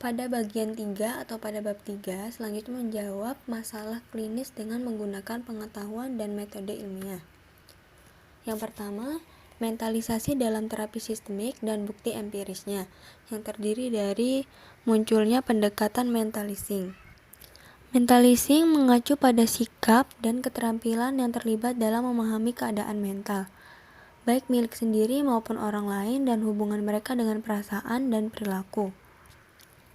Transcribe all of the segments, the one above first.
Pada bagian 3 atau pada bab 3, selanjutnya menjawab masalah klinis dengan menggunakan pengetahuan dan metode ilmiah. Yang pertama, mentalisasi dalam terapi sistemik dan bukti empirisnya, yang terdiri dari munculnya pendekatan mentalising. Mentalising mengacu pada sikap dan keterampilan yang terlibat dalam memahami keadaan mental, baik milik sendiri maupun orang lain dan hubungan mereka dengan perasaan dan perilaku.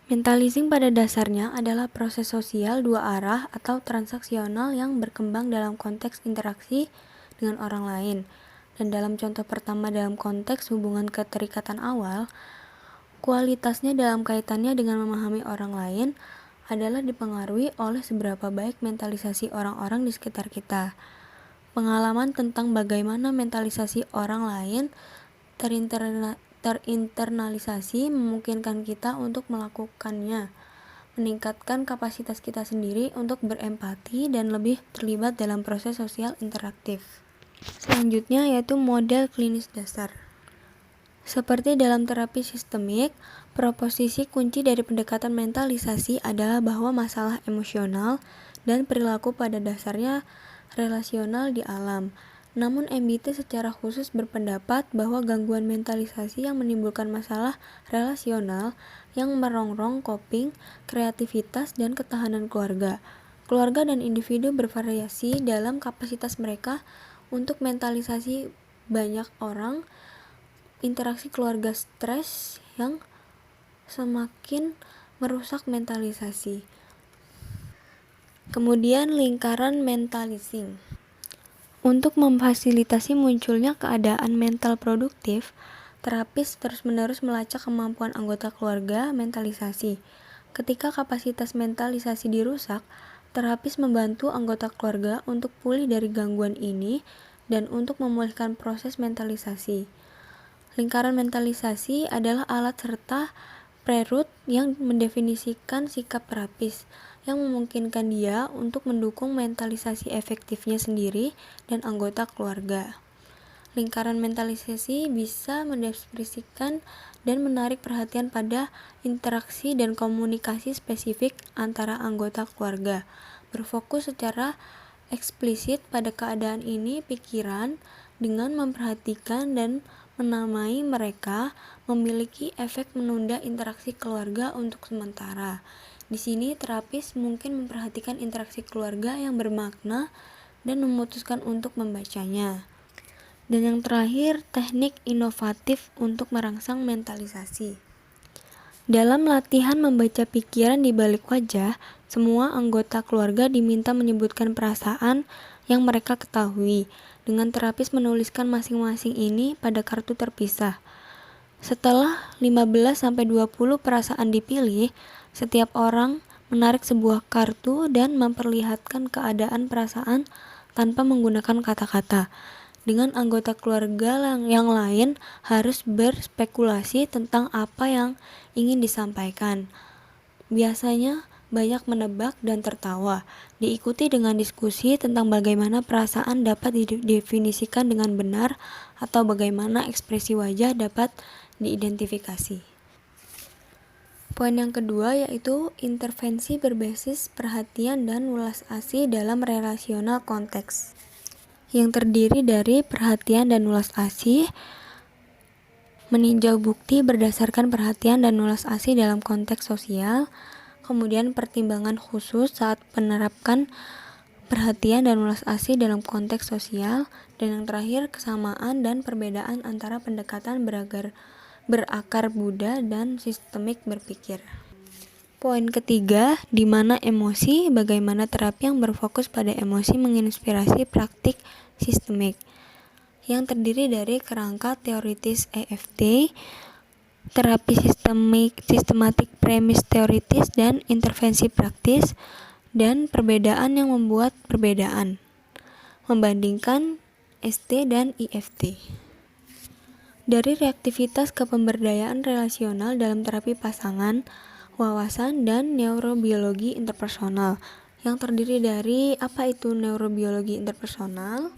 Mentalising pada dasarnya adalah proses sosial dua arah atau transaksional yang berkembang dalam konteks interaksi dengan orang lain. Dan dalam contoh pertama dalam konteks hubungan keterikatan awal, kualitasnya dalam kaitannya dengan memahami orang lain adalah dipengaruhi oleh seberapa baik mentalisasi orang-orang di sekitar kita. Pengalaman tentang bagaimana mentalisasi orang lain terinternalisasi memungkinkan kita untuk melakukannya, meningkatkan kapasitas kita sendiri untuk berempati dan lebih terlibat dalam proses sosial interaktif. Selanjutnya yaitu model klinis dasar. Seperti dalam terapi sistemik, proposisi kunci dari pendekatan mentalisasi adalah bahwa masalah emosional dan perilaku pada dasarnya relasional di alam. Namun MBT secara khusus berpendapat bahwa gangguan mentalisasi yang menimbulkan masalah relasional yang merongrong coping, kreativitas, dan ketahanan keluarga. Keluarga dan individu bervariasi dalam kapasitas mereka untuk mentalisasi banyak orang. Interaksi keluarga stres yang semakin merusak mentalisasi. Kemudian lingkaran mentalising. Untuk memfasilitasi munculnya keadaan mental produktif, terapis terus-menerus melacak kemampuan anggota keluarga mentalisasi. Ketika kapasitas mentalisasi dirusak, terapis membantu anggota keluarga untuk pulih dari gangguan ini dan untuk memulihkan proses mentalisasi. Lingkaran mentalisasi adalah alat serta preroot yang mendefinisikan sikap terapis, yang memungkinkan dia untuk mendukung mentalisasi efektifnya sendiri dan anggota keluarga. Lingkaran mentalisasi bisa mendeskripsikan dan menarik perhatian pada interaksi dan komunikasi spesifik antara anggota keluarga, berfokus secara eksplisit pada keadaan ini pikiran dengan memperhatikan dan menamai mereka memiliki efek menunda interaksi keluarga untuk sementara. Di sini terapis mungkin memperhatikan interaksi keluarga yang bermakna dan memutuskan untuk membacanya. Dan yang terakhir, teknik inovatif untuk merangsang mentalisasi. Dalam latihan membaca pikiran di balik wajah, semua anggota keluarga diminta menyebutkan perasaan yang mereka ketahui, dengan terapis menuliskan masing-masing ini pada kartu terpisah. Setelah 15-20 perasaan dipilih, setiap orang menarik sebuah kartu dan memperlihatkan keadaan perasaan tanpa menggunakan kata-kata. Dengan anggota keluarga yang lain harus berspekulasi tentang apa yang ingin disampaikan. Biasanya banyak menebak dan tertawa, diikuti dengan diskusi tentang bagaimana perasaan dapat didefinisikan dengan benar atau bagaimana ekspresi wajah dapat diidentifikasi. Poin yang kedua yaitu intervensi berbasis perhatian dan welas asih dalam relasional konteks, yang terdiri dari perhatian dan welas asih, meninjau bukti berdasarkan perhatian dan welas asih dalam konteks sosial, kemudian pertimbangan khusus saat menerapkan perhatian dan welas asih dalam konteks sosial, dan yang terakhir kesamaan dan perbedaan antara pendekatan berakar Buddha dan sistemik berpikir. Poin ketiga, di mana emosi, bagaimana terapi yang berfokus pada emosi menginspirasi praktik sistemik, yang terdiri dari kerangka teoritis EFT, terapi sistematik premis teoritis dan intervensi praktis, dan perbedaan yang membuat perbedaan, membandingkan ST dan IFT. Dari reaktivitas ke pemberdayaan relasional dalam terapi pasangan, wawasan, dan neurobiologi interpersonal, yang terdiri dari apa itu neurobiologi interpersonal.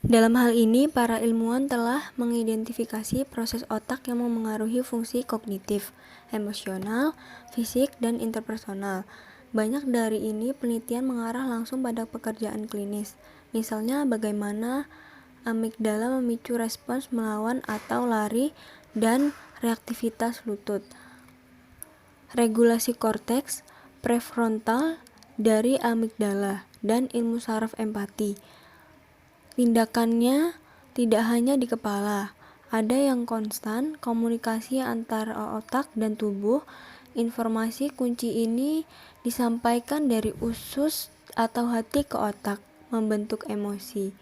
Dalam hal ini, para ilmuwan telah mengidentifikasi proses otak yang memengaruhi fungsi kognitif, emosional, fisik, dan interpersonal. Banyak dari ini penelitian mengarah langsung pada pekerjaan klinis, misalnya bagaimana amigdala memicu respons melawan atau lari dan reaktivitas lutut. Regulasi korteks prefrontal dari amigdala dan ilmu saraf empati. Tindakannya tidak hanya di kepala, ada yang konstan, komunikasi antara otak dan tubuh. Informasi kunci ini disampaikan dari usus atau hati ke otak, membentuk emosi.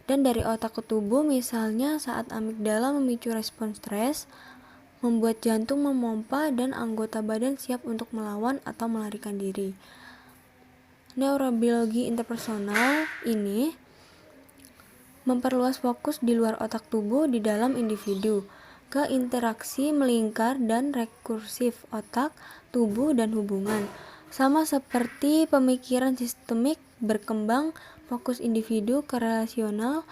Dan dari otak ke tubuh, misalnya saat amigdala memicu respons stres, membuat jantung memompa dan anggota badan siap untuk melawan atau melarikan diri. Neurobiologi interpersonal ini memperluas fokus di luar otak tubuh di dalam individu ke interaksi melingkar dan rekursif otak, tubuh, dan hubungan. Sama seperti pemikiran sistemik berkembang fokus individu ke relasional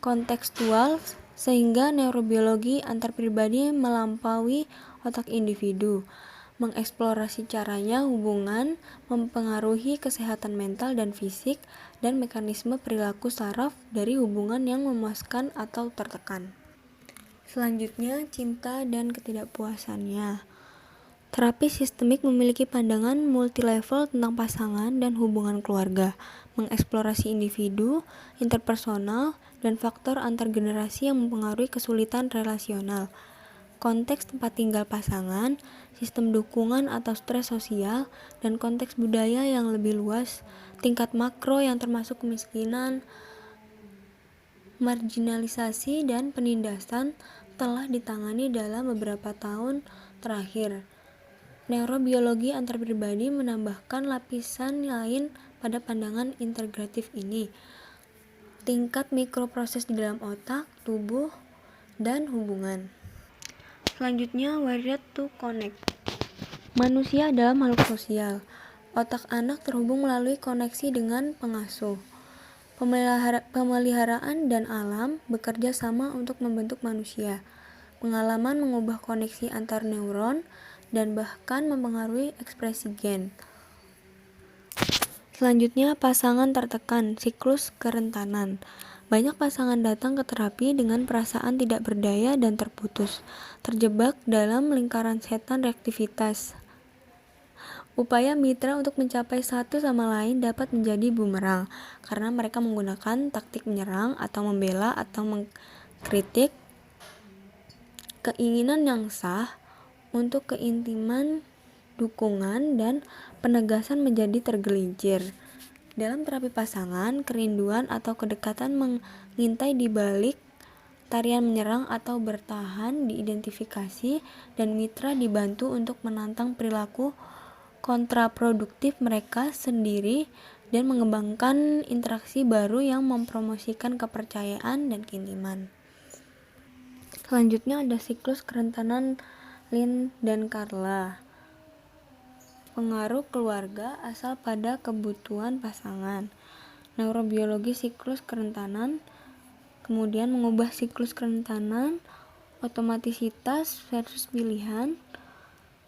kontekstual, sehingga neurobiologi antarpribadi melampaui otak individu, mengeksplorasi caranya hubungan mempengaruhi kesehatan mental dan fisik, dan mekanisme perilaku saraf dari hubungan yang memuaskan atau tertekan. Selanjutnya, cinta dan ketidakpuasannya. Terapi sistemik memiliki pandangan multilevel tentang pasangan dan hubungan keluarga, mengeksplorasi individu, interpersonal, dan faktor antargenerasi yang mempengaruhi kesulitan relasional. Konteks tempat tinggal pasangan, sistem dukungan atau stres sosial, dan konteks budaya yang lebih luas, tingkat makro yang termasuk kemiskinan, marginalisasi, dan penindasan telah ditangani dalam beberapa tahun terakhir. Neurobiologi antarpribadi menambahkan lapisan lain pada pandangan integratif ini, tingkat mikroproses di dalam otak, tubuh, dan hubungan. Selanjutnya, wired to connect. Manusia adalah makhluk sosial. Otak anak terhubung melalui koneksi dengan pengasuh. Pemeliharaan dan alam bekerja sama untuk membentuk manusia. Pengalaman mengubah koneksi antar neuron dan bahkan mempengaruhi ekspresi gen. Selanjutnya, pasangan tertekan, siklus kerentanan. Banyak pasangan datang ke terapi dengan perasaan tidak berdaya dan terputus, terjebak dalam lingkaran setan reaktivitas. Upaya mitra untuk mencapai satu sama lain dapat menjadi bumerang, karena mereka menggunakan taktik menyerang atau membela atau mengkritik. Keinginan yang sah untuk keintiman, dukungan, dan penegasan menjadi tergelincir. Dalam terapi pasangan, kerinduan atau kedekatan mengintai di balik tarian menyerang atau bertahan diidentifikasi, dan mitra dibantu untuk menantang perilaku kontraproduktif mereka sendiri dan mengembangkan interaksi baru yang mempromosikan kepercayaan dan keintiman. Selanjutnya ada siklus kerentanan Lin dan Carla. Pengaruh keluarga asal pada kebutuhan pasangan. Neurobiologi siklus kerentanan, kemudian mengubah siklus kerentanan, otomatisitas versus pilihan.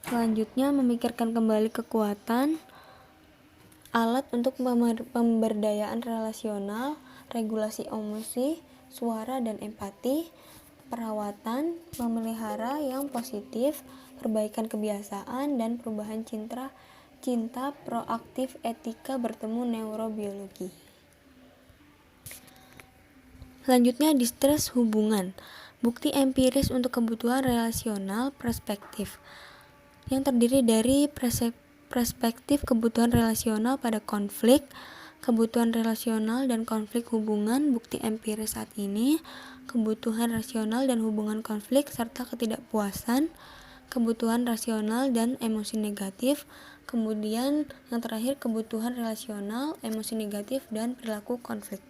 Selanjutnya, memikirkan kembali kekuatan, alat untuk pemberdayaan relasional, regulasi emosi, suara dan empati, perawatan, memelihara yang positif, perbaikan kebiasaan, dan perubahan cinta proaktif, etika bertemu neurobiologi. Selanjutnya, distres hubungan, bukti empiris untuk kebutuhan relasional perspektif, yang terdiri dari perspektif kebutuhan relasional pada konflik, kebutuhan relasional dan konflik hubungan, bukti empiris saat ini, kebutuhan rasional dan hubungan konflik, serta ketidakpuasan, kebutuhan rasional dan emosi negatif, kemudian yang terakhir kebutuhan relasional, emosi negatif, dan perilaku konflik.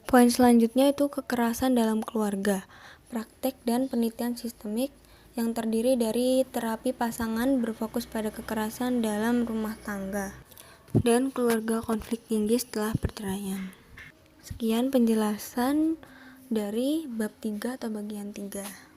Poin selanjutnya itu kekerasan dalam keluarga, praktek dan penelitian sistemik yang terdiri dari terapi pasangan berfokus pada kekerasan dalam rumah tangga dan keluarga konflik tinggi setelah perceraian. Sekian penjelasan dari bab 3 atau bagian 3.